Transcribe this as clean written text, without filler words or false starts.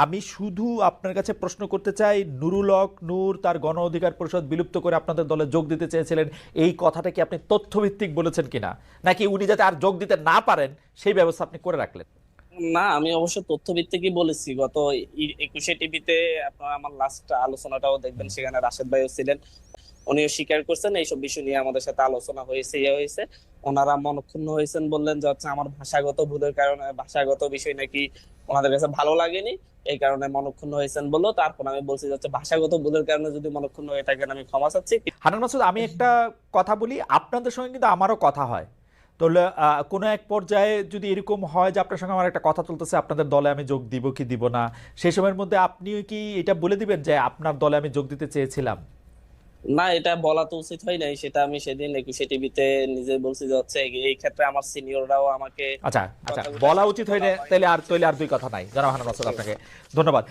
আমি শুধু আপনার কাছে প্রশ্ন করতে চাই, নুরুল হক নূর তার গণ অধিকার পরিষদ বিলুপ্ত করে আপনাদের দলে যোগ দিতে চেয়েছিলেন, এই কথাটা কি আপনি তথ্যভিত্তিক বলেছেন কিনা, নাকি উনি যাতে আর যোগ দিতে না পারেন সেই ব্যবস্থা আপনি করে রাখলেন? না, আমি অবশ্য তথ্য ভিত্তিকই বলেছি। গত 21 টিভিতে আপনারা আমার লাস্ট আলোচনাটাও দেখবেন, সেখানে রাশেদ ভাইও ছিলেন। উনিও স্বীকার করছেন এইসব বিষয় নিয়ে আমাদের সাথে আলোচনা হয়েছে, হয়েছে। ওনারা মনক্ষুণ্ণ হয়েছেন, বললেন যে হচ্ছে আমার ভাষাগত ভুলের কারণে, ভাষাগত বিষয় নাকি ওনাদের কাছে ভালো লাগেনি, এই কারণে মনক্ষুণ্ণ হয়েছেন বললো। তারপর আমি বলছি যে হচ্ছে ভাষাগত ভুলের কারণে যদি মনক্ষুণ্ণ হয়ে থাকেন আমি ক্ষমা চাচ্ছি। হান্নান মাসুদ, আমি একটা কথা বলি, আপনাদের সঙ্গে কিন্তু আমারও কথা হয়। তো কোনো এক পর্যায়ে যদি এরকম হয় যে আপনার সঙ্গে আমার একটা কথা চলতেছে, আপনাদের দলে আমি যোগ দিব কি দিব না, সেই সময়ের মধ্যে আপনিও কি এটা বলে দিবেন যে আপনার দলে আমি যোগ দিতে চেয়েছিলাম? না, এটা বলা তো উচিত হয় নাই। সেটা আমি সেদিন 21 টিভিতে নিজে বলছি যে হচ্ছে এই ক্ষেত্রে আমার সিনিয়ররাও আমাকে আচ্ছা আচ্ছা, কথাগুলো বলা আসলে উচিত বলা হয়নি, হয়। তাহলে আর দুই কথা নাই। জনাব হান্নান মাসুদ, আপনাকে ধন্যবাদ।